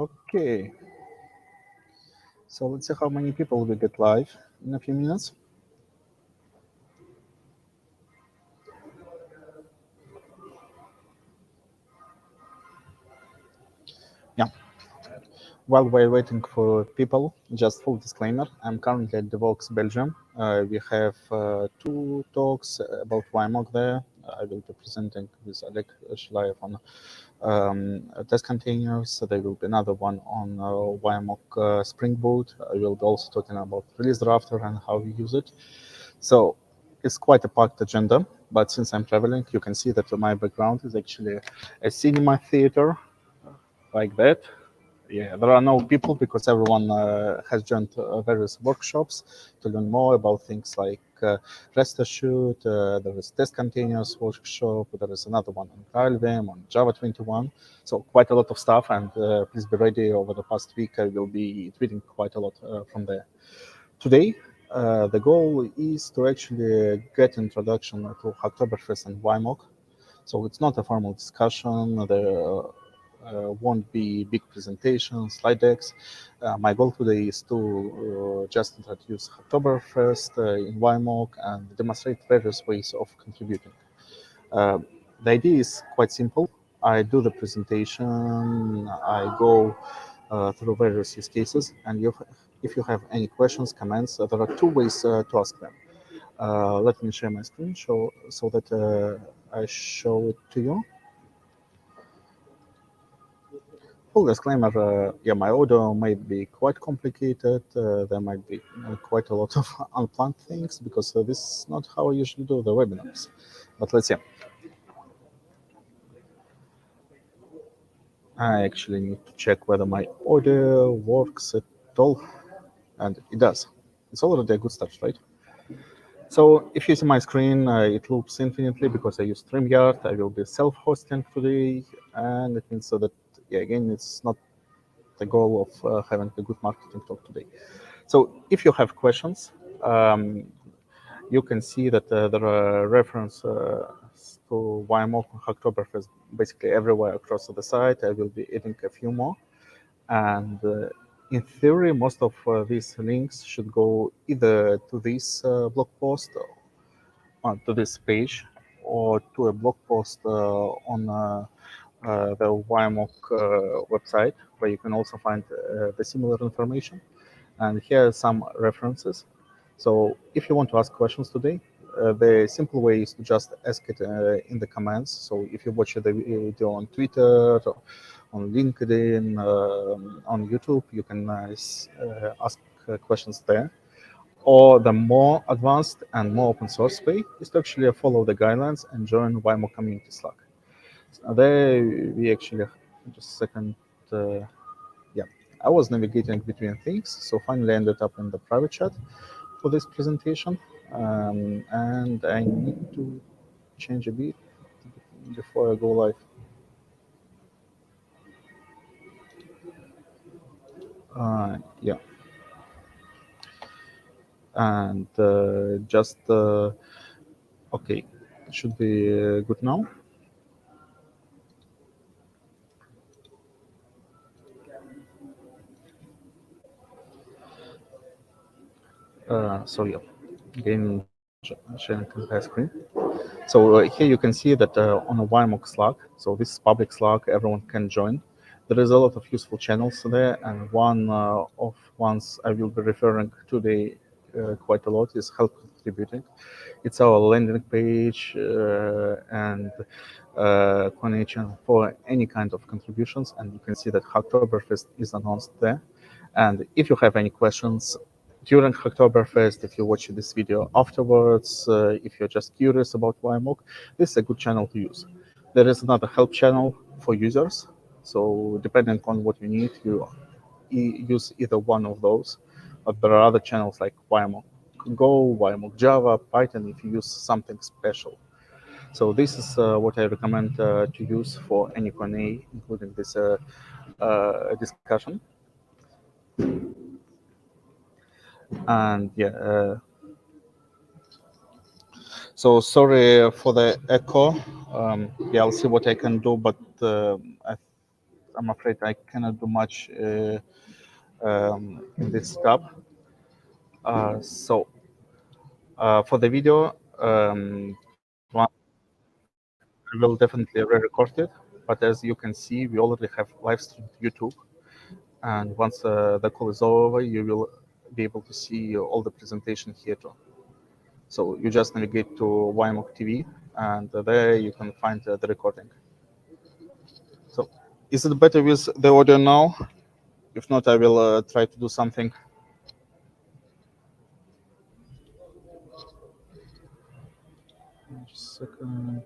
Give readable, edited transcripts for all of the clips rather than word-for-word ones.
Okay, so let's see how many people we get live in a few minutes. Yeah. While we're waiting for people, just full disclaimer, I'm currently at Devox, Belgium. We have 2 talks about WireMock there. I will be presenting with Oleg Shalayev on test containers. So there will be another one on WireMock Spring Boot. I will be also talking about release drafter and how we use it. So it's quite a packed agenda, but since I'm traveling, you can see that my background is actually a cinema theater like that. Yeah, there are no people because everyone has joined various workshops to learn more about things like REST assured. There is test containers workshop. There is another one on GrailVM, on Java 21. So quite a lot of stuff, and please be ready. Over the past week, I will be tweeting quite a lot from there. Today, the goal is to actually get introduction to Hacktoberfest and WireMock. So it's not a formal discussion. There won't be big presentations, slide decks. My goal today is to just introduce Hacktoberfest in WireMock and demonstrate various ways of contributing. The idea is quite simple. I do the presentation, I go through various use cases, and if you have any questions, comments, there are 2 ways to ask them. Let me share my screen so that I show it to you. Full disclaimer, yeah, my audio might be quite complicated. There might be quite a lot of unplanned things because this is not how I usually do the webinars. But let's see. I actually need to check whether my audio works at all, and it does. It's already a good start, right? So if you see my screen, it loops infinitely because I use StreamYard. I will be self-hosting today, and it means so that, yeah, again, it's not the goal of having a good marketing talk today. So if you have questions, you can see that there are references to WireMock and Hacktoberfest basically everywhere across the site. I will be adding a few more. And in theory, most of these links should go either to this blog post, to this page, or to a blog post on the WireMock website, where you can also find the similar information. And here are some references. So if you want to ask questions today, the simple way is to just ask it in the comments. So if you watch the video on Twitter, on LinkedIn, on YouTube, you can ask questions there. Or the more advanced and more open source way is to actually follow the guidelines and join WireMock community Slack. So there we actually, just a second, yeah, I was navigating between things, so finally ended up in the private chat for this presentation, and I need to change a bit before I go live. Yeah, and just okay, it should be good now. So yeah, again, sharing entire screen. So here you can see that on a WireMock Slack, so this is public Slack, everyone can join. There is a lot of useful channels there, and one of ones I will be referring today quite a lot is Help Contributing. It's our landing page and connection for any kind of contributions, and you can see that Hacktoberfest is announced there. And if you have any questions during Hacktoberfest, if you watch this video afterwards, if you're just curious about WireMock, this is a good channel to use. There is another help channel for users. So depending on what you need, you use either one of those. But there are other channels like WireMock Go, WireMock Java, Python, if you use something special. So this is what I recommend to use for any Q&A, including this discussion. And yeah, so sorry for the echo. Yeah, I'll see what I can do, but I'm afraid I cannot do much in this tab. So for the video, I will definitely re-record it. But as you can see, we already have live streamed YouTube. And once the call is over, you will be able to see all the presentation here too. So you just navigate to WireMock TV, and there you can find the recording. So is it better with the audio now? If not, I will try to do something. Just a second.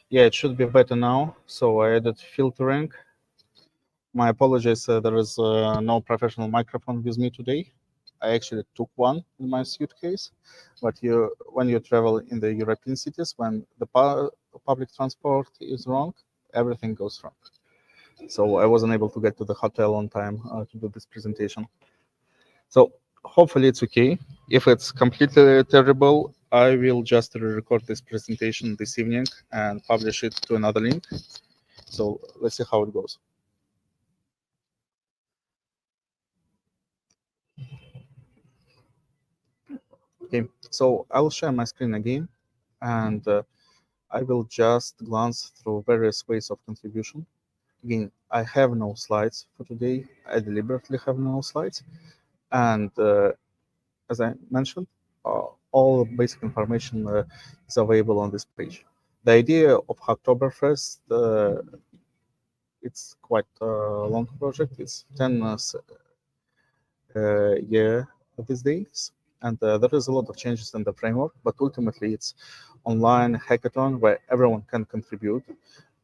Yeah, it should be better now. So I added filtering. My apologies, there is no professional microphone with me today. I actually took one in my suitcase, but when you travel in the European cities, when the public transport is wrong, everything goes wrong. So I wasn't able to get to the hotel on time to do this presentation. So hopefully it's okay. If it's completely terrible, I will just record this presentation this evening and publish it to another link. So let's see how it goes. Okay, so I'll share my screen again, and I will just glance through various ways of contribution. Again, I have no slides for today. I deliberately have no slides. And as I mentioned, all basic information is available on this page. The idea of Hacktoberfest, it's quite a long project. It's 10 year these days. And there is a lot of changes in the framework, but ultimately it's online hackathon where everyone can contribute,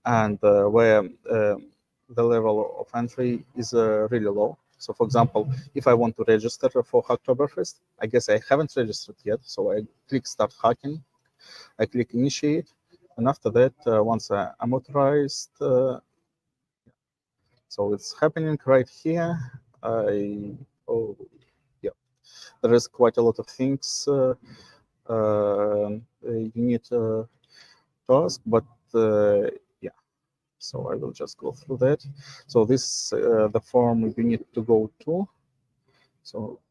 and where the level of entry is really low. So for example, if I want to register for Hacktoberfest, I guess I haven't registered yet. So I click start hacking, I click initiate, and after that, once I'm authorized, so it's happening right here. There is quite a lot of things you need to ask, but yeah. So I will just go through that. So this the form you need to go to. So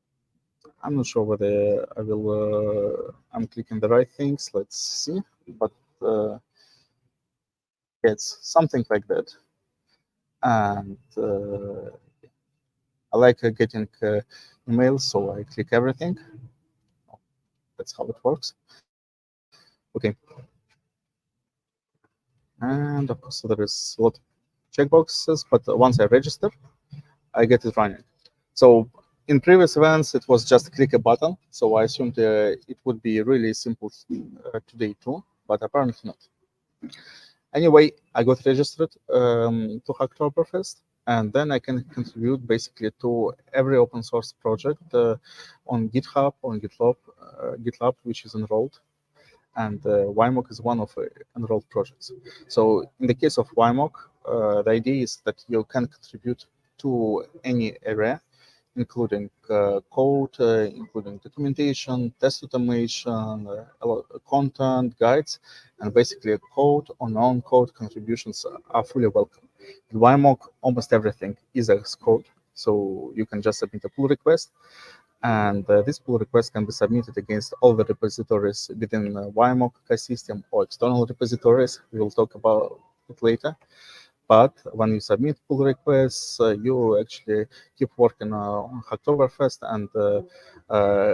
I'm not sure whether I will. I'm clicking the right things. Let's see. But it's something like that. And I like getting emails, so I click everything. That's how it works. Okay. And of course, there is a lot of checkboxes, but once I register, I get it running. So in previous events, it was just click a button. So I assumed it would be really simple today too, but apparently not. Anyway, I got registered to Hacktoberfest, and then I can contribute basically to every open source project on GitHub, on GitLab, which is enrolled. And WireMock is one of enrolled projects. So in the case of WireMock, the idea is that you can contribute to any area, including code, including documentation, test automation, content, guides, and basically code or non-code contributions are fully welcome. In WireMock, almost everything is as code, so you can just submit a pull request, and this pull request can be submitted against all the repositories within the WireMock ecosystem or external repositories. We will talk about it later. But when you submit pull requests, you actually keep working on Hacktoberfest, and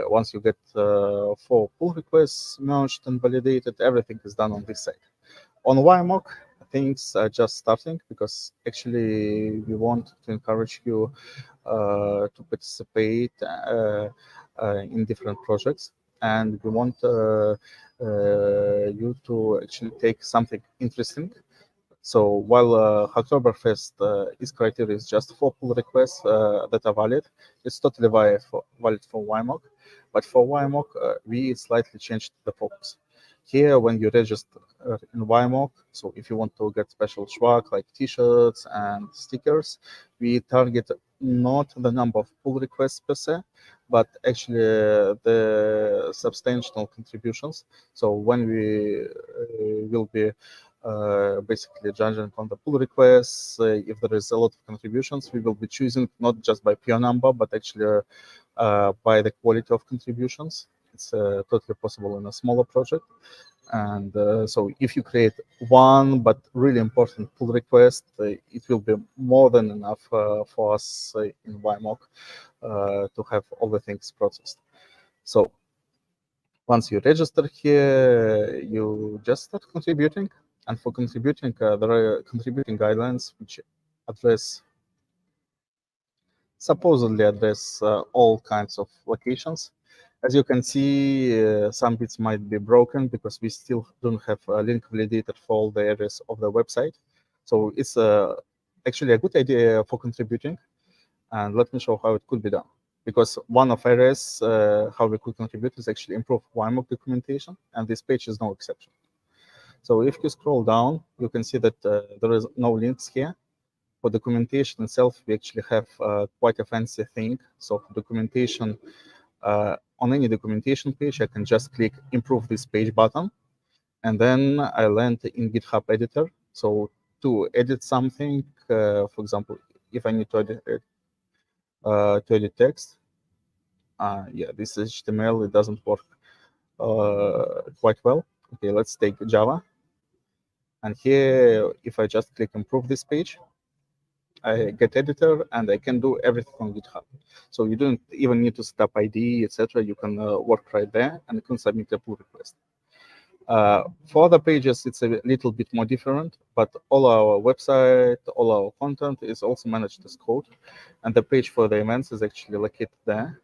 once you get 4 pull requests merged and validated, everything is done on this side. On WireMock, things are just starting because actually we want to encourage you to participate in different projects, and we want you to actually take something interesting. So while Hacktoberfest is criteria is just 4 pull requests that are valid, it's totally valid for WireMock. But for WireMock, we slightly changed the focus. Here, when you register in WireMock, so if you want to get special swag like T-shirts and stickers, we target not the number of pull requests per se, but actually the substantial contributions. So when we will be basically judging on the pull requests. If there is a lot of contributions, we will be choosing not just by pure number, but actually by the quality of contributions. It's totally possible in a smaller project. And so if you create one but really important pull request, it will be more than enough for us in WireMock to have all the things processed. So once you register here, you just start contributing. And for contributing, there are contributing guidelines which supposedly address all kinds of locations. As you can see, some bits might be broken because we still don't have a link validator for all the areas of the website. So it's actually a good idea for contributing. And let me show how it could be done. Because one of areas how we could contribute is actually improve WireMock documentation, and this page is no exception. So if you scroll down, you can see that there is no links here. For documentation itself, we actually have quite a fancy thing. So for documentation, on any documentation page, I can just click improve this page button, and then I land in GitHub editor. So to edit something, for example, if I need to edit text, yeah, this HTML, it doesn't work quite well. Okay, let's take Java. And here, if I just click improve this page, I get editor and I can do everything on GitHub. So you don't even need to set up ID, etc. You can work right there and you can submit a pull request. For other pages, it's a little bit more different, but all our website, all our content is also managed as code. And the page for the events is actually located there.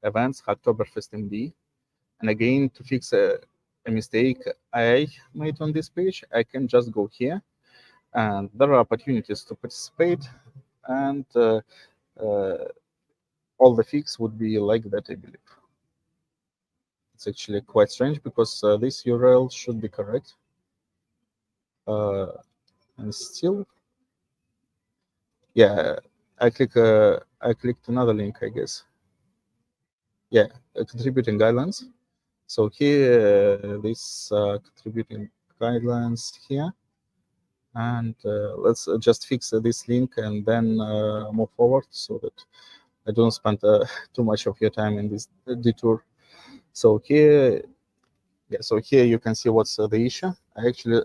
Events, Hacktoberfest MD. And again, to fix a mistake I made on this page, I can just go here. And there are opportunities to participate, and all the fix would be like that, I believe. It's actually quite strange because this URL should be correct. And still, yeah, I clicked another link, I guess. Yeah, contributing guidelines. So here, this contributing guidelines here. And let's just fix this link and then move forward so that I don't spend too much of your time in this detour. So here, yeah, so here you can see what's the issue. I actually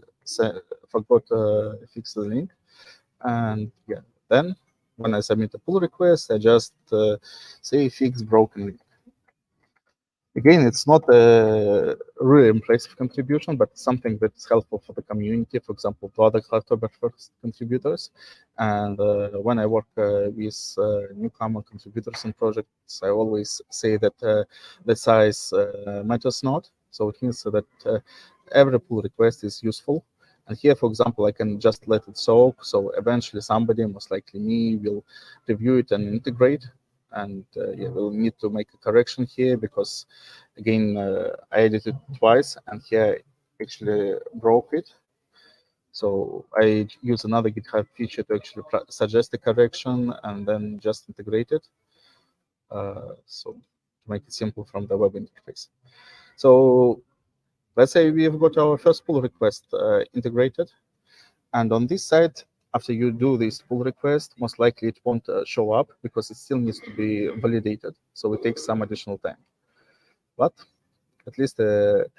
forgot to fix the link. And yeah, then when I submit a pull request, I just say fix broken link. Again, it's not a really impressive contribution, but something that's helpful for the community, for example, to other Hacktoberfest contributors. And when I work with newcomer contributors and projects, I always say that the size matters not. So it means that every pull request is useful. And here, for example, I can just let it soak. So eventually somebody, most likely me, will review it and integrate. And yeah, we'll need to make a correction here because, again, I edited twice, and here I actually broke it. So I use another GitHub feature to actually suggest the correction and then just integrate it. So to make it simple from the web interface. So let's say we've got our first pull request integrated. And on this side, after you do this pull request, most likely it won't show up because it still needs to be validated. So it takes some additional time. But at least you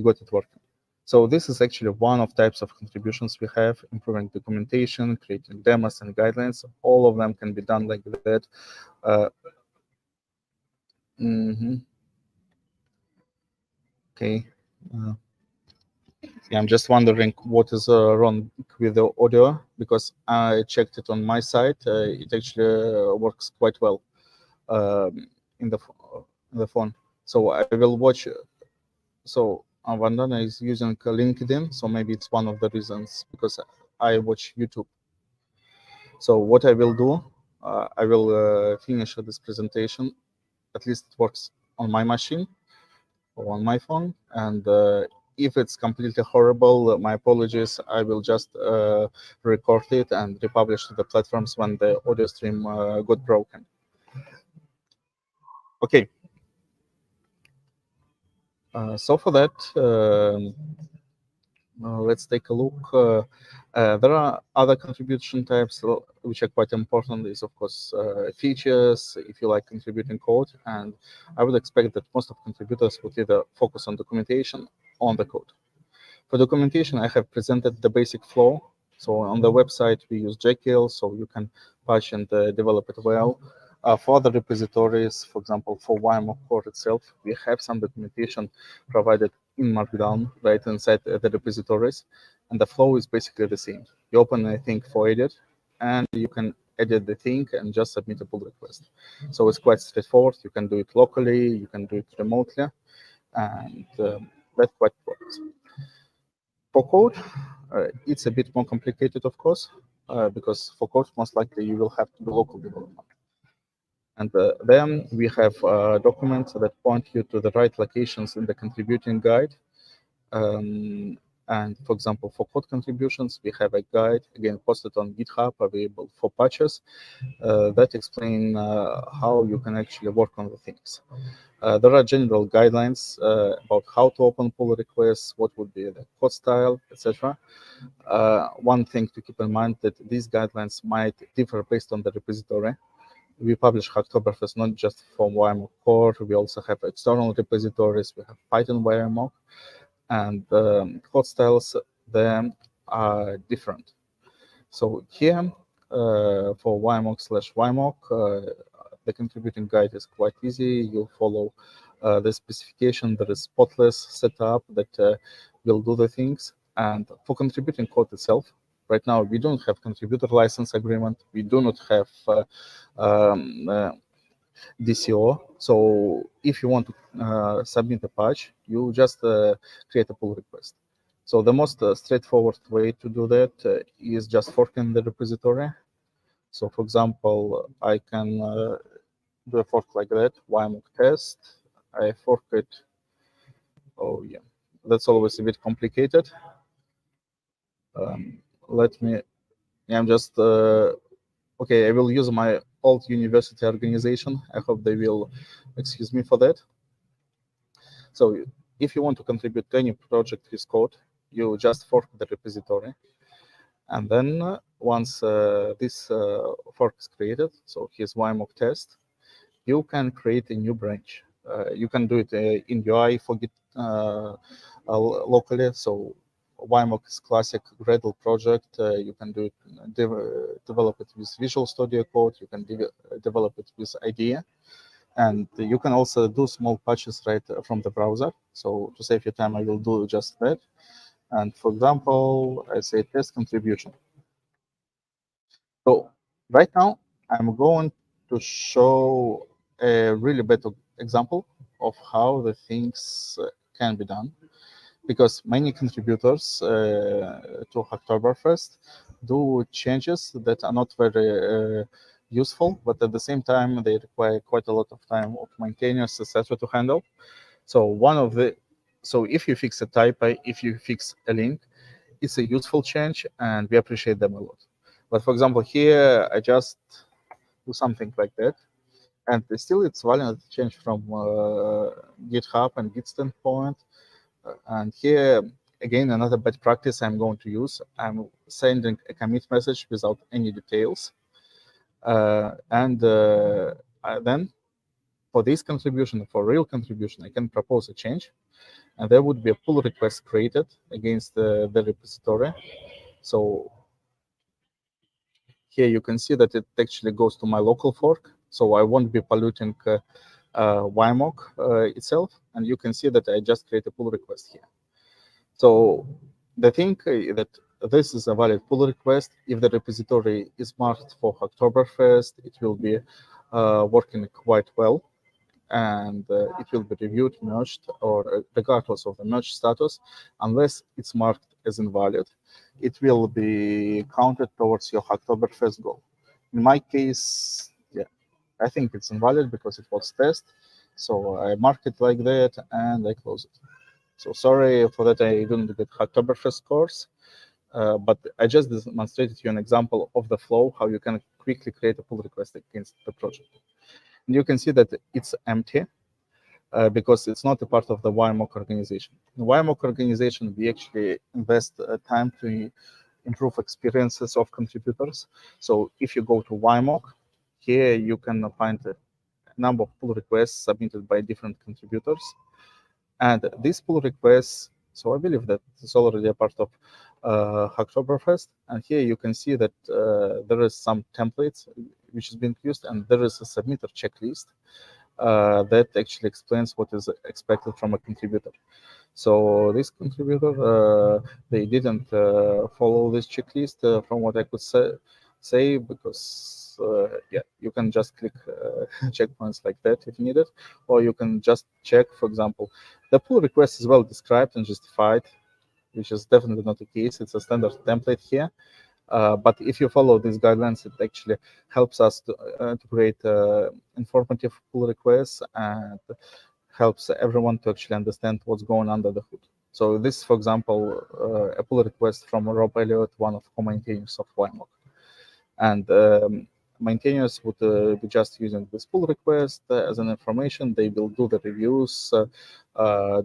got it working. So this is actually one of types of contributions we have, improving documentation, creating demos and guidelines. All of them can be done like that. Okay. Yeah, I'm just wondering what is wrong with the audio, because I checked it on my side. It actually works quite well in the phone. So I will watch. So Vandana is using LinkedIn, so maybe it's one of the reasons, because I watch YouTube. So what I will do, I will finish this presentation. At least it works on my machine or on my phone, and if it's completely horrible, my apologies. I will just record it and republish to the platforms when the audio stream got broken. Okay. So for that, let's take a look. There are other contribution types which are quite important. Is of course features. If you like contributing code, and I would expect that most of contributors would either focus on documentation or on the code. For documentation, I have presented the basic flow. So on the website, we use Jekyll, so you can patch and develop it well. For other repositories, for example, for WireMock core itself, we have some documentation provided in Markdown right inside the repositories, and the flow is basically the same. You open a thing for edit, and you can edit the thing and just submit a pull request. So it's quite straightforward. You can do it locally, you can do it remotely, and that quite works. For code, it's a bit more complicated, of course, because for code, most likely you will have to do local development. And then we have documents that point you to the right locations in the contributing guide. And for example, for code contributions, we have a guide, again, posted on GitHub, available for patches, that explain how you can actually work on the things. There are general guidelines about how to open pull requests, what would be the code style, etc. One thing to keep in mind that these guidelines might differ based on the repository. We publish Hacktoberfest not just from WireMock core, we also have external repositories, we have Python WireMock, and code styles then are different. So here, for WireMock/WireMock, the contributing guide is quite easy. You follow the specification. There is spotless setup that will do the things. And for contributing code itself, right now we don't have contributor license agreement. We do not have DCO. So if you want to submit a patch, you just create a pull request. So the most straightforward way to do that is just forking the repository. So for example, I can do a fork like that, WireMock test. I fork it. Oh yeah, that's always a bit complicated. Let me, I'm just, okay, I will use my old university organization. I hope they will excuse me for that. So if you want to contribute to any project with code, you just fork the repository. And then once this fork is created, so here's WireMock test, you can create a new branch. You can do it in UI for Git locally. So WireMock is classic Gradle project. You can do it, develop it with Visual Studio Code. You can develop it with IDE. And you can also do small patches right from the browser. So to save your time, I will do just that. And for example, I say test contribution. So right now, I'm going to show a really better example of how the things can be done, because many contributors to Hacktoberfest do changes that are not very useful, but at the same time, they require quite a lot of time of maintainers, etc., to handle. So so if you fix a typo, if you fix a link, it's a useful change, and we appreciate them a lot. But for example, here I just do something like that, and still it's valid change from GitHub and Git standpoint. And here, again, another bad practice I'm going to use. I'm sending a commit message without any details. And then for this contribution, for real contribution, I can propose a change. And there would be a pull request created against the repository. So here you can see that it actually goes to my local fork. So I won't be polluting WireMock itself. And you can see that I just create a pull request here. So the thing that this is a valid pull request. If the repository is marked for Hacktoberfest, it will be working quite well. And it will be reviewed, merged, or regardless of the merge status, unless it's marked as invalid, it will be counted towards your Hacktoberfest goal. In my case, yeah, I think it's invalid because it was test. So I mark it like that and I close it. So sorry for that I didn't get Hacktoberfest scores, but I just demonstrated you an example of the flow, how you can quickly create a pull request against the project. And you can see that it's empty. because it's not a part of the WireMock organization. In the WireMock organization, we actually invest time to improve experiences of contributors. So if you go to WireMock, here you can find a number of pull requests submitted by different contributors. And these pull requests, so I believe that it's already a part of Hacktoberfest. And here you can see that there is some templates which is being used, and there is a submitter checklist that actually explains what is expected from a contributor. So this contributor, they didn't follow this checklist from what I could say because yeah, you can just click checkpoints like that if needed, or you can just check, for example, the pull request is well described and justified, which is definitely not the case. It's a standard template here. But if you follow these guidelines, it actually helps us to create informative pull requests and helps everyone to actually understand what's going under the hood. So this, for example, a pull request from Rob Elliott, one of co-maintainers of WireMock. And maintainers would be just using this pull request as an information. They will do the reviews,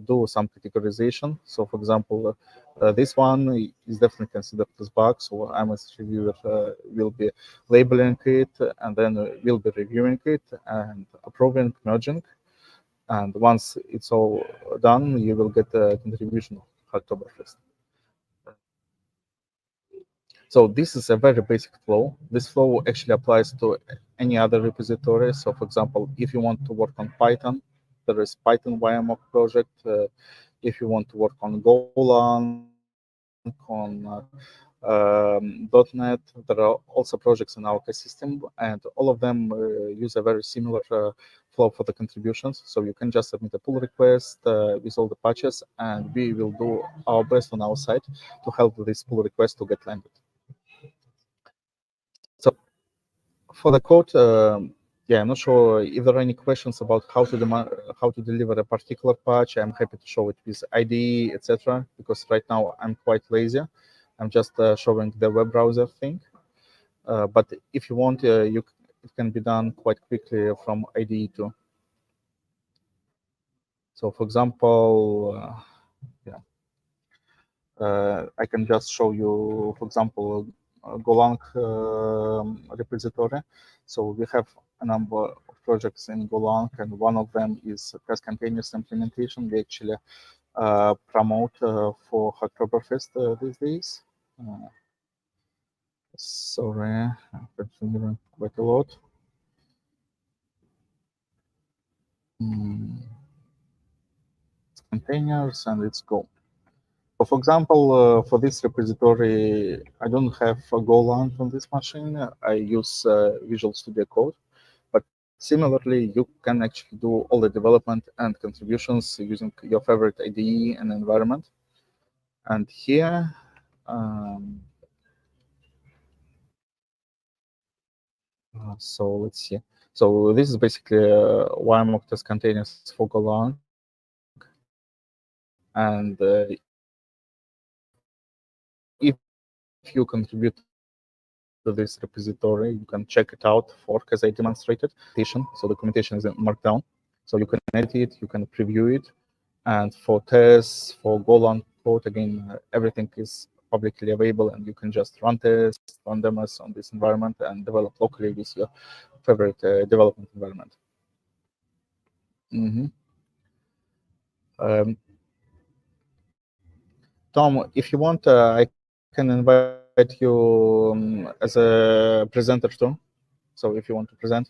do some categorization. So, for example, this one is definitely considered as bug. So, I'm as reviewer will be labeling it, and then we'll be reviewing it and approving, merging. And once it's all done, you will get a contribution of Hacktoberfest. So this is a very basic flow. This flow actually applies to any other repository. So for example, if you want to work on Python, there is Python WireMock project. If you want to work on Golang, on .NET, there are also projects in our ecosystem, and all of them use a very similar flow for the contributions. So you can just submit a pull request with all the patches, and we will do our best on our side to help this pull request to get landed. So for the code, yeah, I'm not sure if there are any questions about how to deliver a particular patch. I'm happy to show it with IDE, etc. Because right now I'm quite lazy. I'm just showing the web browser thing. But if you want, it can be done quite quickly from IDE too. So for example, yeah, I can just show you, for example, Golang repository. So we have a number of projects in Golang, and one of them is Testcontainers implementation. We actually promote for Hacktoberfest these days. Sorry, I'm configuring quite a lot. Containers, and let's go. So for example, for this repository, I don't have Golang on this machine. I use Visual Studio Code. But similarly, you can actually do all the development and contributions using your favorite IDE and environment. And here, so let's see. So this is basically WireMock test containers for Golang. And if you contribute to this repository, you can check it out for, as I demonstrated, so documentation is in Markdown. So you can edit it, you can preview it. And for tests, for Golang code, again, everything is publicly available, and you can just run tests, run demos on this environment, and develop locally with your favorite development environment. Tom, if you want, I can invite you as a presenter too. So if you want to present,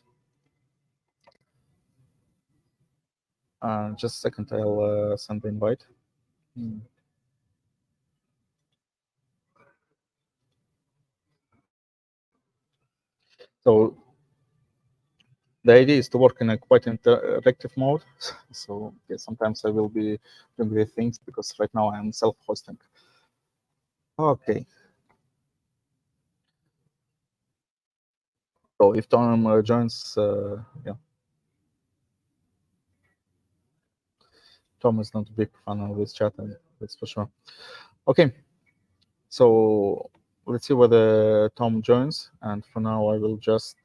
just a second, I'll send the invite. So the idea is to work in a quite interactive mode. So yeah, sometimes I will be doing these things because right now I'm self-hosting. Okay. So if Tom joins, yeah. Tom is not a big fan of this chat, and that's for sure. Okay. So let's see whether Tom joins. And for now, I will just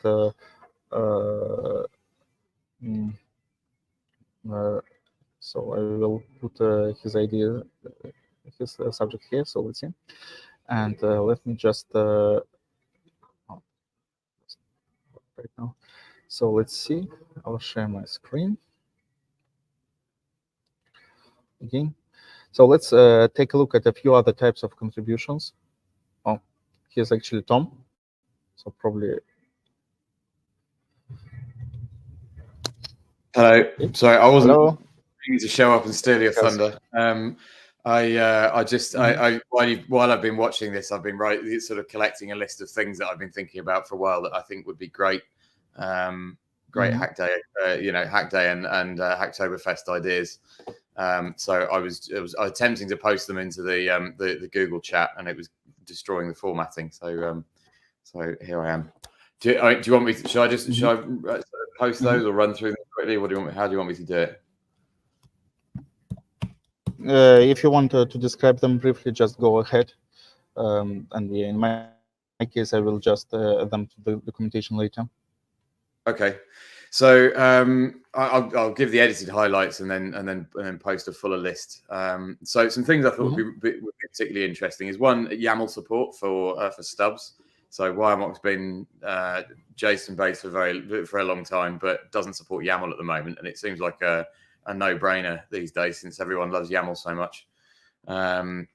So I will put his ID, his subject here. So let's see. And let me just right now. So let's see. I'll share my screen again. So let's take a look at a few other types of contributions. Oh, here's actually Tom. So probably. Hello. Sorry, I wasn't Hello. going to show up and steal your thunder. While I've been watching this, I've been sort of collecting a list of things that I've been thinking about for a while that I think would be great, Hack Day, Hack Day and Hacktoberfest ideas. So I was attempting to post them into the Google chat, and it was destroying the formatting. So here I am. Do you want me to? Should I post those or run through them quickly? How do you want me to do it? If you want to describe them briefly, just go ahead. And yeah, in my case, I will just add them to the documentation later. Okay, so I'll give the edited highlights and then post a fuller list. So some things I thought would be particularly interesting is one, YAML support for stubs. So WireMock's been JSON based for a long time, but doesn't support YAML at the moment, and it seems like a no-brainer these days since everyone loves YAML so much, and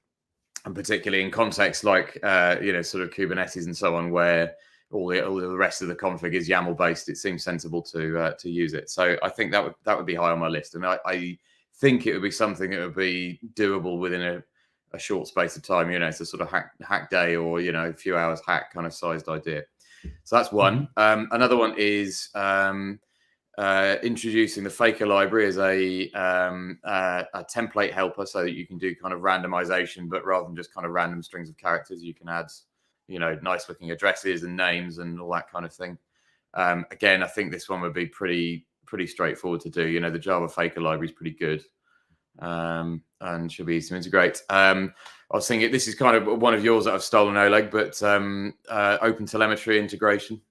particularly in contexts like sort of Kubernetes and so on, where all the rest of the config is YAML based. It seems sensible to use it. So I think that would be high on my list, and I think it would be something that would be doable within a short space of time. It's a sort of hack day or a few hours hack kind of sized idea. So that's one. Another one is introducing the Faker library as a template helper, so that you can do kind of randomization, but rather than just kind of random strings of characters, you can add nice looking addresses and names and all that kind of thing. Again, I think this one would be pretty straightforward to do. The Java Faker library is pretty good, and should be easy to integrate. I was thinking this is kind of one of yours that I've stolen, Oleg, but OpenTelemetry integration.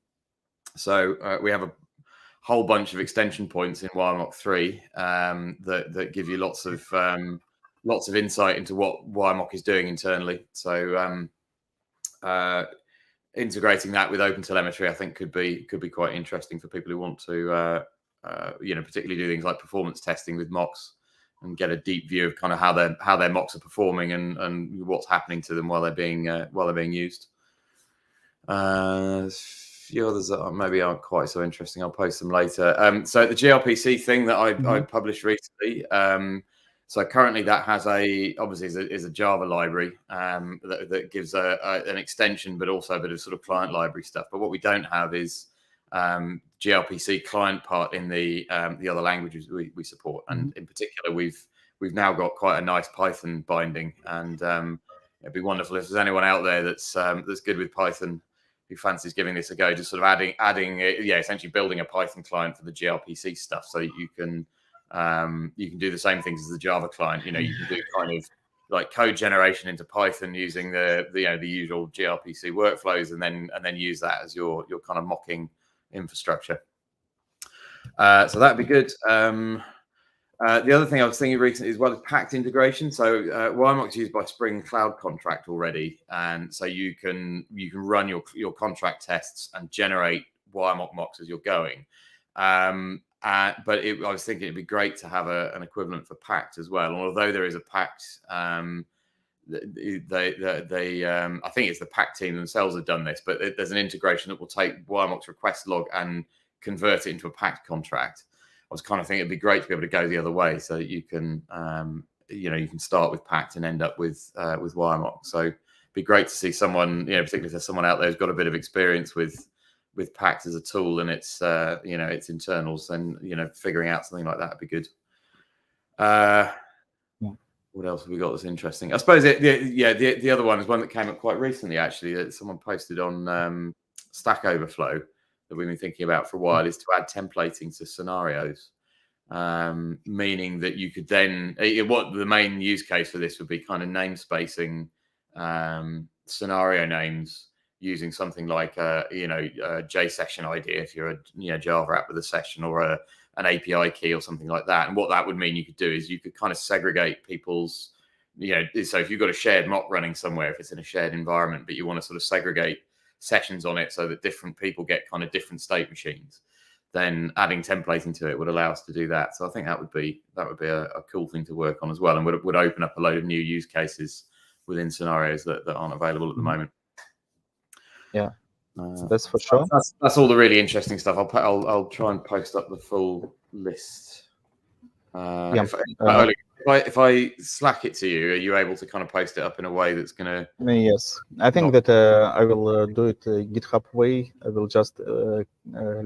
So we have a whole bunch of extension points in WireMock 3 that give you lots of insight into what WireMock is doing internally. So integrating that with OpenTelemetry, I think could be quite interesting for people who want to particularly do things like performance testing with mocks and get a deep view of kind of how their mocks are performing and what's happening to them while they're being used. A few others that maybe aren't quite so interesting. I'll post them later. So the gRPC thing that I published recently. So currently that has obviously is a Java library that gives an extension, but also a bit of sort of client library stuff. But what we don't have is gRPC client part in the other languages we support, and in particular we've now got quite a nice Python binding, and it'd be wonderful if there's anyone out there that's good with Python who fancies giving this a go, just sort of adding essentially building a Python client for the gRPC stuff, so that you can do the same things as the Java client. You can do kind of like code generation into Python using the usual gRPC workflows, and then use that as your kind of mocking infrastructure. So that'd be good. The other thing I was thinking recently is packed integration. So WireMock is used by Spring Cloud Contract already, and so you can run your contract tests and generate WireMock mocks as you're going. But I was thinking it'd be great to have an equivalent for packed as well. And although there is a packed, I think it's the packed team themselves have done this, but there's an integration that will take WireMock's request log and convert it into a packed contract. I was kind of thinking it'd be great to be able to go the other way, so that you can, you can start with packed and end up with WireMock. So it'd be great to see someone, particularly if there's someone out there who's got a bit of experience with packed as a tool and its its internals, then figuring out something like that would be good. What else have we got that's interesting? I suppose the other one is one that came up quite recently, actually, that someone posted on Stack Overflow that we've been thinking about for a while, is to add templating to scenarios, meaning that you could then, what the main use case for this would be, kind of namespacing scenario names using something like a JSession ID if you're a Java app with a session, or an API key or something like that. And what that would mean you could do is you could kind of segregate people's, so if you've got a shared mock running somewhere, if it's in a shared environment, but you want to sort of segregate sessions on it so that different people get kind of different state machines, then adding templating to it would allow us to do that. So I think that would be a cool thing to work on as well, and would open up a load of new use cases within scenarios that aren't available at the moment. Yeah, that's for sure. That's all the really interesting stuff. I'll try and post up the full list. If I Slack it to you, are you able to kind of post it up in a way that's going to? Yes, I think that I will do it GitHub way. I will just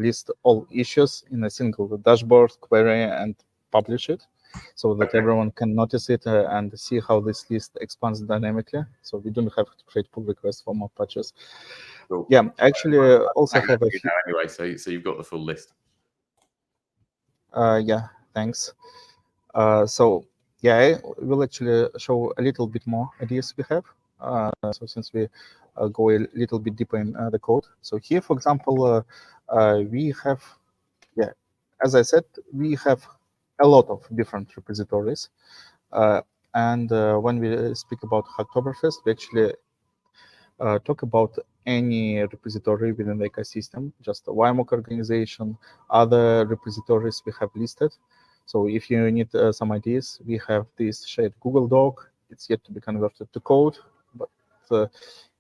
list all issues in a single dashboard query and publish it, so that everyone can notice it and see how this list expands dynamically. So we don't have to create pull requests for more patches. Cool. Yeah, actually, also have a few. Anyway, so you've got the full list. Yeah, thanks. So yeah, I will actually show a little bit more ideas we have. So since we go a little bit deeper in the code. So here, for example, we have, as I said, we have a lot of different repositories. And when we speak about Hacktoberfest, we actually talk about any repository within the ecosystem, just a WireMock organization, other repositories we have listed. So if you need some ideas, we have this shared Google Doc. It's yet to be converted to code, but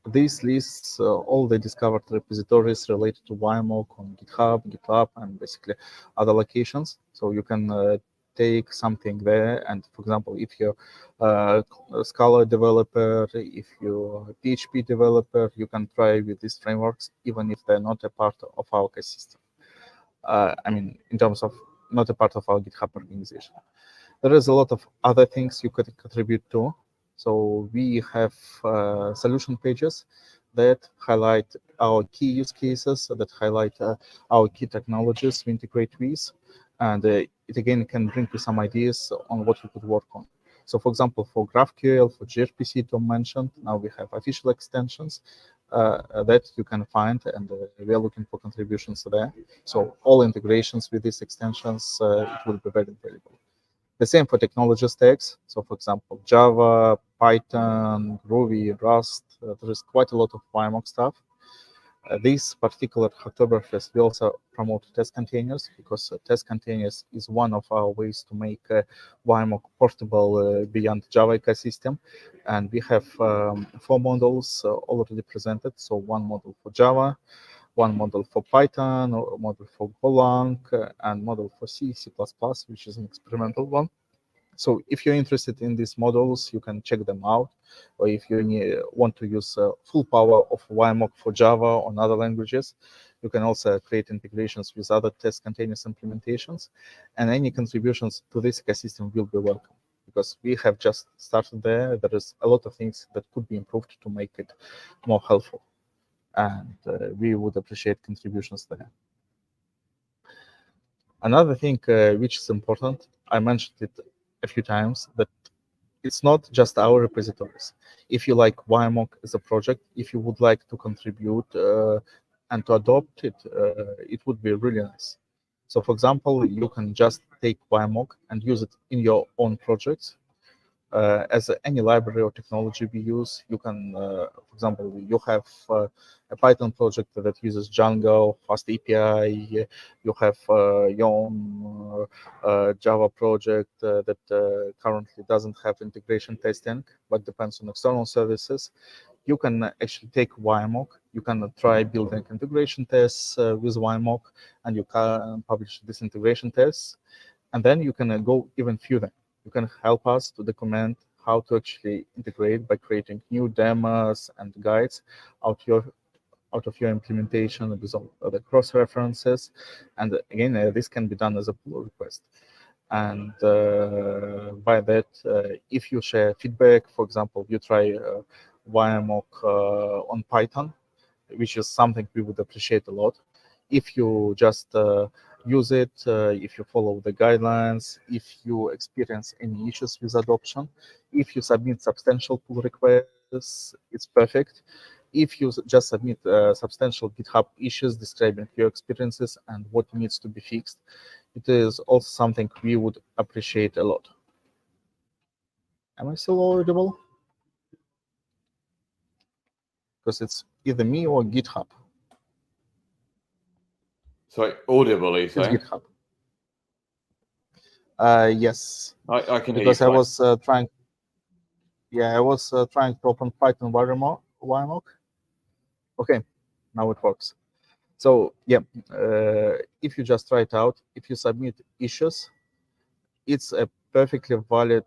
this lists all the discovered repositories related to WireMock on GitHub, GitLab, and basically other locations. So you can take something there, and for example, if you're a Scala developer, if you're a PHP developer, you can try with these frameworks, even if they're not a part of our ecosystem. I mean, in terms of not a part of our GitHub organization. There is a lot of other things you could contribute to. So we have solution pages that highlight our key use cases, that highlight our key technologies we integrate with, and it again can bring you some ideas on what you could work on. So for example, for GraphQL, for gRPC Tom mentioned, now we have official extensions that you can find, and we are looking for contributions there. So all integrations with these extensions, it will be very valuable. The same for technology stacks. So for example, Java, Python, Groovy, Rust, there is quite a lot of WireMock stuff. This particular Hacktoberfest, we also promote test containers, because test containers is one of our ways to make WireMock portable beyond Java ecosystem. And we have 4 models already presented. So 1 model for Java, 1 model for Python, a model for Golang, and model for C, C++, which is an experimental one. So if you're interested in these models, you can check them out. Or if you want to use full power of WireMock for Java or other languages, you can also create integrations with other test containers implementations. And any contributions to this ecosystem will be welcome, because we have just started there. There is a lot of things that could be improved to make it more helpful. And we would appreciate contributions there. Another thing which is important, I mentioned it a few times, that it's not just our repositories. If you like WireMock as a project, if you would like to contribute and to adopt it, it would be really nice. So for example, you can just take WireMock and use it in your own projects. As any library or technology we use, you can, for example, you have a Python project that uses Django, Fast API, you have your own Java project that currently doesn't have integration testing, but depends on external services. You can actually take WireMock, you can try building integration tests with WireMock, and you can publish these integration tests, and then you can go even further. You can help us to document how to actually integrate by creating new demos and guides out of your implementation with all the cross-references. And again, this can be done as a pull request. And by that, if you share feedback, for example, you try WireMock on Python, which is something we would appreciate a lot. If you just use it, if you follow the guidelines, if you experience any issues with adoption, if you submit substantial pull requests, it's perfect. if you just submit substantial GitHub issues describing your experiences and what needs to be fixed, it is also something we would appreciate a lot. Am I still audible? Because it's either me or GitHub. Sorry, audible, you It's saying? GitHub. Yes. I can because hear you. I was trying. Yeah, I was trying to open Python WireMock. Okay, now it works. So yeah, if you just try it out, if you submit issues, it's a perfectly valid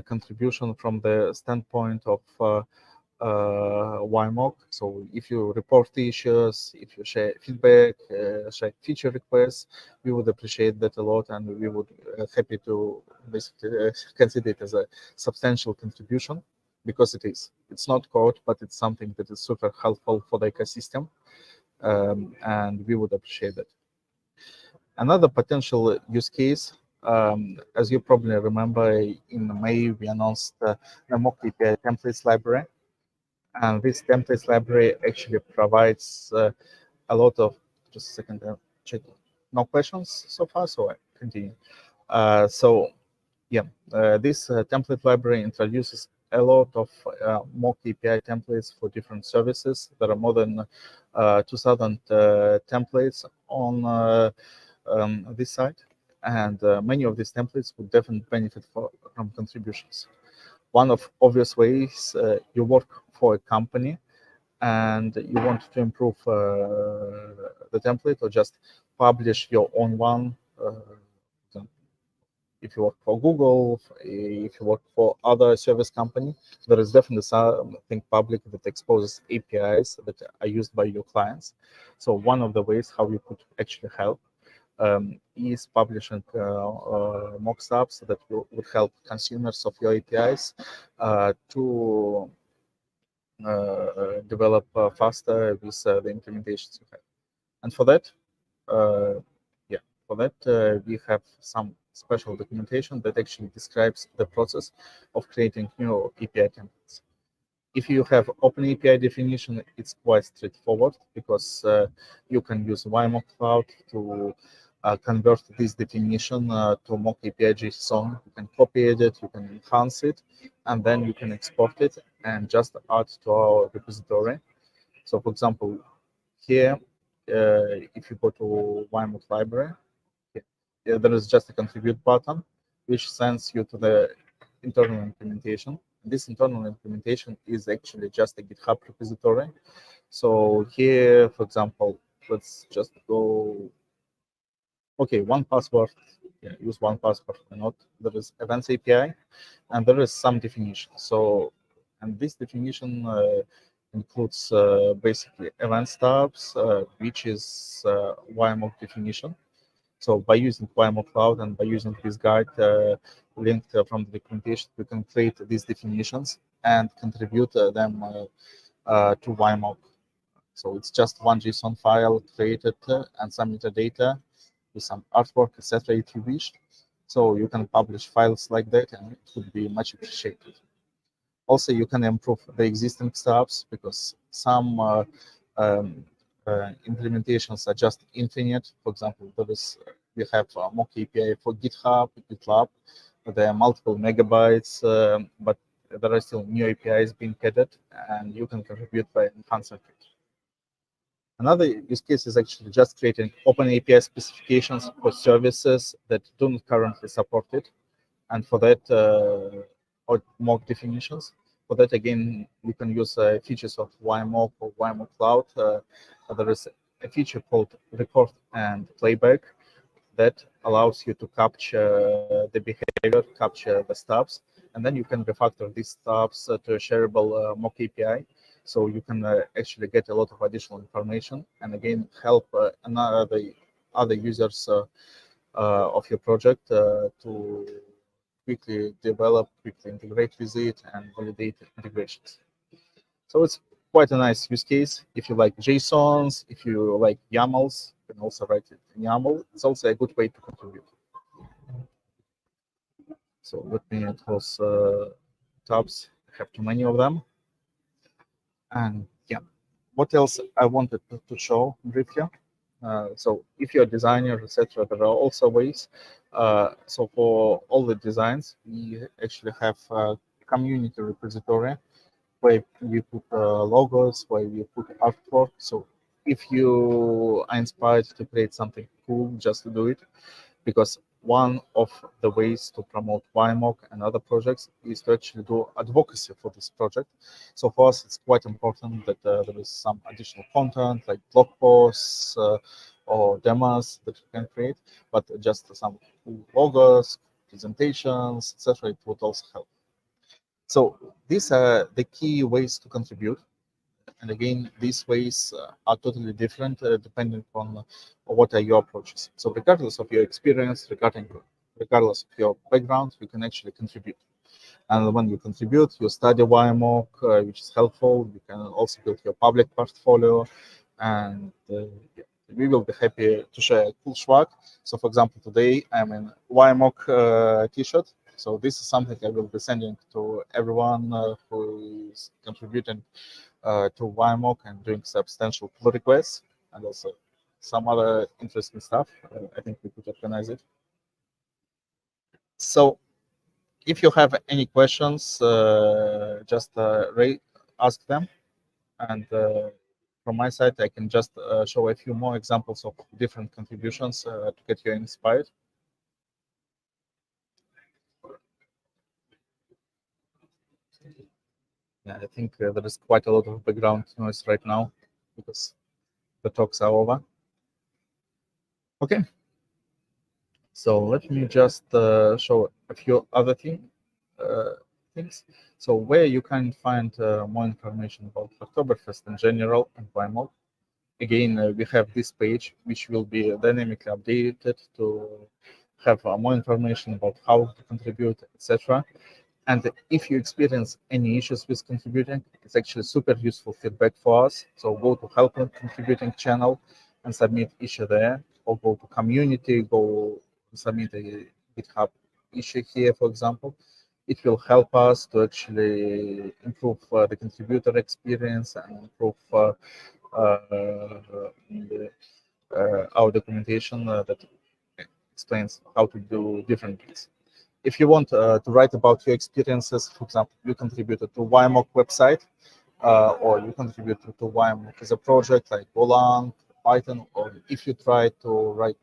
contribution from the standpoint of WireMock. So if you report issues, if you share feedback, share feature requests, we would appreciate that a lot, and we would happy to basically consider it as a substantial contribution, because it is. It's not code, but it's something that is super helpful for the ecosystem, and we would appreciate that. Another potential use case, as you probably remember, in May we announced the Mock API templates library. And this templates library actually provides a lot of, just a second, check. No questions so far, so I continue. So yeah, this template library introduces a lot of mock API templates for different services. There are more than 2,000 templates on this site, and many of these templates would definitely benefit from contributions. One of obvious ways, you work for a company and you want to improve the template, or just publish your own one. If you work for Google, if you work for other service company, there is definitely something public that exposes APIs that are used by your clients. So one of the ways how you could actually help is publishing mock stubs that would help consumers of your APIs to develop faster with the implementations you have. And for that, we have some special documentation that actually describes the process of creating new API templates. If you have OpenAPI definition, it's quite straightforward, because you can use WireMock Cloud to convert this definition to mock API JSON. You can copy it, you can enhance it, and then you can export it and just add to our repository. So for example, here, if you go to WireMock library, there is just a contribute button, which sends you to the internal implementation. This internal implementation is actually just a GitHub repository. So here, for example, let's just go. Okay, 1Password. Yeah, use 1Password or not. There is Events API, and there is some definition. So, and this definition includes basically event stubs, which is WireMock definition. So by using WireMock Cloud and by using this guide linked from the documentation, we can create these definitions and contribute them to WireMock. So it's just one JSON file created and some metadata with some artwork, etc. if you wish. So you can publish files like that, and it would be much appreciated. Also, you can improve the existing stubs, because some implementations are just infinite. For example, we have a mock API for GitHub, GitLab. There are multiple megabytes, but there are still new APIs being added, and you can contribute by enhancing it. Another use case is actually just creating open API specifications for services that don't currently support it, and for that, or mock definitions. For that, again, you can use features of WireMock or WireMock Cloud. There is a feature called record and playback that allows you to capture the behavior, capture the stubs, and then you can refactor these stubs to a shareable mock API. So you can actually get a lot of additional information, and again, help other users of your project to quickly develop, quickly integrate with it, and validate integrations. So it's quite a nice use case. If you like JSONs, if you like YAMLs, you can also write it in YAML. It's also a good way to contribute. So let me close tabs. I have too many of them. And yeah, what else I wanted to show briefly. So if you're a designer, etc., there are also ways. So for all the designs, we actually have a community repository where we put logos, where we put artwork. So if you are inspired to create something cool, just to do it, because one of the ways to promote WireMock and other projects is to actually do advocacy for this project. So for us, it's quite important that there is some additional content like blog posts or demos that you can create, but just some cool logos, presentations, etc. It would also help. So these are the key ways to contribute. And again, these ways are totally different depending on what are your approaches. So regardless of your experience, regardless of your background, you can actually contribute. And when you contribute, you study WireMock, which is helpful. You can also build your public portfolio, and yeah, we will be happy to share a cool swag. So, for example, today I'm in WireMock T-shirt. So this is something I will be sending to everyone who is contributing to WireMock and doing substantial pull requests, and also some other interesting stuff. I think we could organize it. So if you have any questions, just ask them. And from my side, I can just show a few more examples of different contributions to get you inspired. Yeah, I think there is quite a lot of background noise right now because the talks are over. Okay. So let me just show a few other things. So where you can find more information about Hacktoberfest in general and WireMock. Again, we have this page, which will be dynamically updated to have more information about how to contribute, etc. And if you experience any issues with contributing, it's actually super useful feedback for us. So go to help contributing channel and submit issue there, or go to community, go submit a GitHub issue here, for example. It will help us to actually improve the contributor experience and improve our documentation that explains how to do different things. If you want to write about your experiences, for example, you contributed to WireMock website, or you contributed to WireMock as a project like Golang, Python, or if you try to write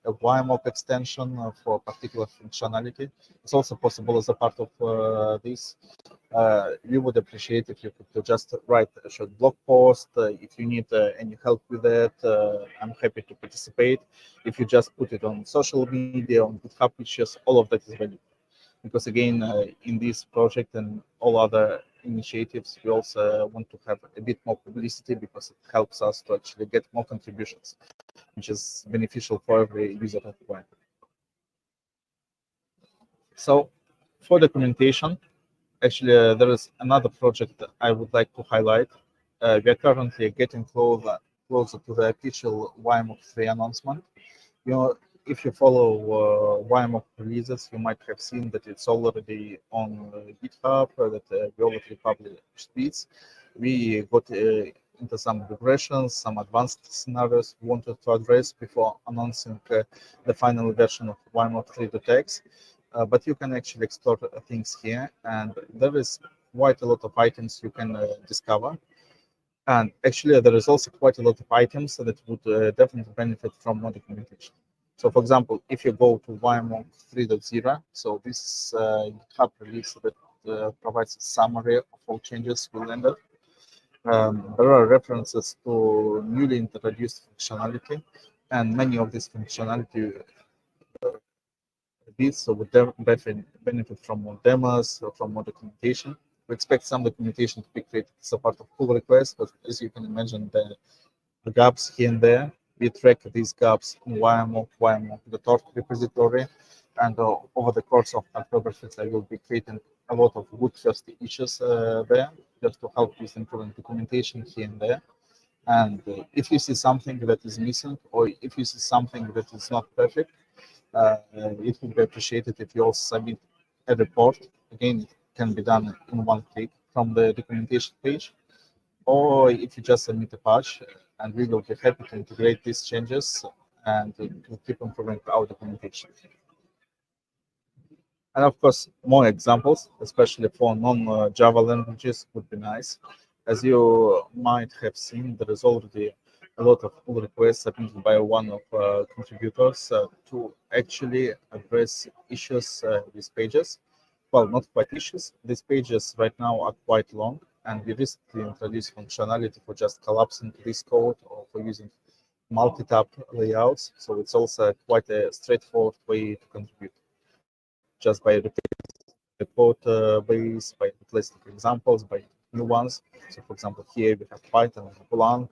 a WireMock extension for a particular functionality, it's also possible as a part of this. We would appreciate if you could just write a short blog post. If you need any help with that, I'm happy to participate. If you just put it on social media, on GitHub issues, all of that is valuable. Because again, in this project and all other initiatives, we also want to have a bit more publicity because it helps us to actually get more contributions, which is beneficial for every user at WireMock. So for documentation, actually, there is another project that I would like to highlight. We are currently getting closer to the official WireMock 3 announcement. You know, if you follow WireMock releases, you might have seen that it's already on GitHub, that we already published bits. We got into some regressions, some advanced scenarios we wanted to address before announcing the final version of WireMock 3.x. But you can actually explore things here, and there is quite a lot of items you can discover. And actually, there is also quite a lot of items that would definitely benefit from more documentation. So, for example, if you go to WireMock 3.0, so this GitHub release that provides a summary of all changes we landed. There are references to newly introduced functionality, and many of these functionality so would benefit from more demos or from more documentation. We expect some documentation to be created as a part of pull requests, but as you can imagine, the gaps here and there, we track these gaps in WireMock, the torch repository, and over the course of Hacktoberfest, I will be creating a lot of good first issues there, just to help with improving documentation here and there. And if you see something that is missing, or if you see something that is not perfect, it would be appreciated if you also submit a report. Again, it can be done in one click from the documentation page. or if you just submit a patch, and we will be happy to integrate these changes and to keep improving our documentation. And of course, more examples, especially for non-Java languages, would be nice. As you might have seen, there is already a lot of pull requests submitted by one of contributors to actually address issues with pages. Well, not quite issues. These pages right now are quite long, and we recently introduced functionality for just collapsing this code or for using multi-tab layouts. So it's also quite a straightforward way to contribute, just by replacing the code base, by replacing examples, by new ones. So for example, here we have Python and Golang.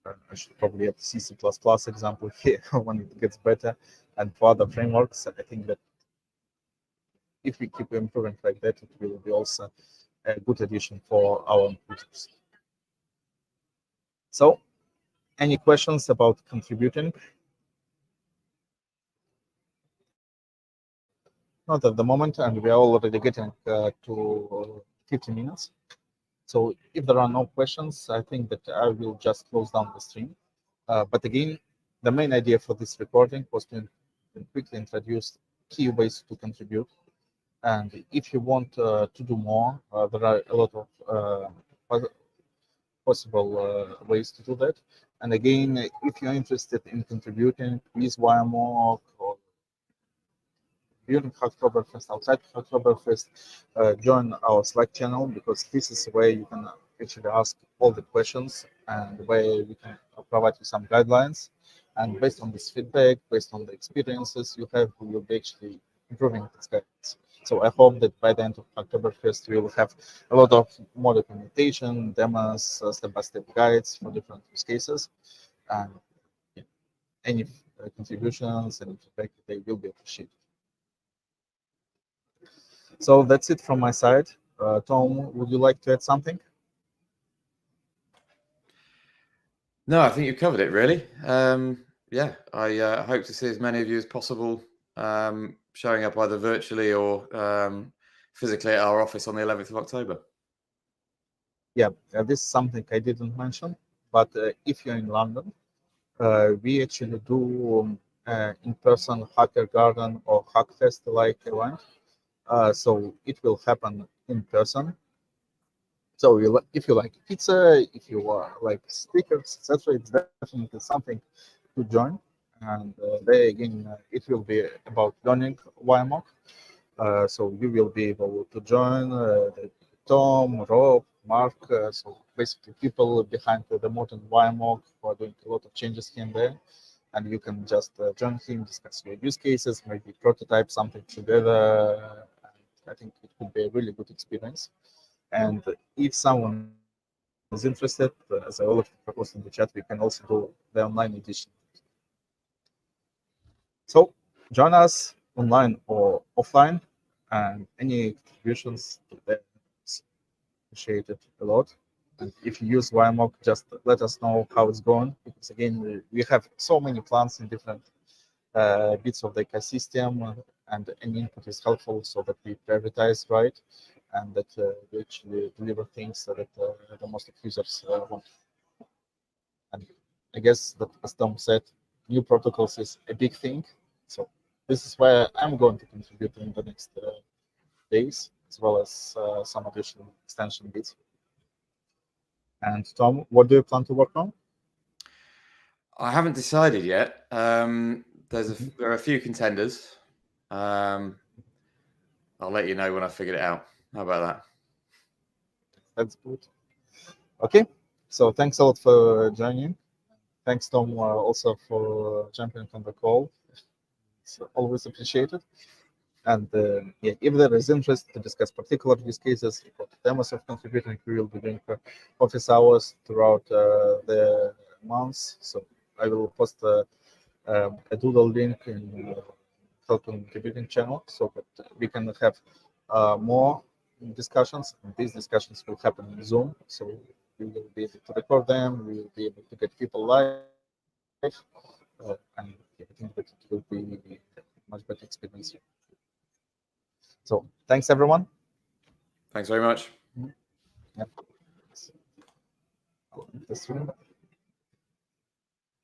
I should probably add C++ example here when it gets better. And for other frameworks, I think that if we keep improving like that, it will be also a good addition for our users. So, any questions about contributing? Not at the moment, and we are already getting to 50 minutes. So if there are no questions, I think that I will just close down the stream. But again, the main idea for this recording was to quickly introduce key ways to contribute. And if you want to do more, there are a lot of possible ways to do that. And again, if you're interested in contributing with WireMock or during Hacktoberfest, outside Hacktoberfest, join our Slack channel, because this is where you can actually ask all the questions and where we can provide you some guidelines. And based on this feedback, based on the experiences you have, we will be actually improving these guidelines. So I hope that by the end of Hacktoberfest, we will have a lot of more documentation, demos, step-by-step guides for different use cases. And yeah, any contributions and feedback, they will be appreciated. So that's it from my side. Tom, would you like to add something? No, I think you've covered it really. Yeah, I hope to see as many of you as possible showing up either virtually or physically at our office on the 11th of October. Yeah, this is something I didn't mention, but if you're in London, we actually do in-person Hacker Garden or Hackfest-like event. So it will happen in person. So if you like pizza, if you like stickers, etc., it's definitely something to join. And there again, it will be about learning WireMock. So you will be able to join Tom, Rob, Mark. So basically people behind the modern WireMock who are doing a lot of changes here and there. And you can just join him, discuss your use cases, maybe prototype something together. I think it could be a really good experience. And if someone is interested, as I already proposed in the chat, we can also do the online edition. So join us online or offline, and any contributions is appreciated a lot. And if you use WireMock, just let us know how it's going, because again, we have so many plans in different bits of the ecosystem, and any input is helpful so that we prioritize right, and that we actually deliver things that the most of users want. And I guess that, as Tom said, new protocols is a big thing. So this is where I'm going to contribute in the next days, as well as some additional extension bits. And Tom, what do you plan to work on? I haven't decided yet. There are a few contenders. I'll let you know when I figured it out. How about that? That's good. Okay, so thanks a lot for joining. Thanks, Tom, also for jumping on the call. It's always appreciated. And yeah, if there is interest to discuss particular use cases or demos of contributing, we will be doing office hours throughout the months. So I will post a Doodle link in the contributing channel so that we can have more discussions. And these discussions will happen in Zoom. So we will be able to record them. We will be able to get people live. And I think that it will be a much better experience. So thanks, everyone. Thanks very much. Yeah. this one.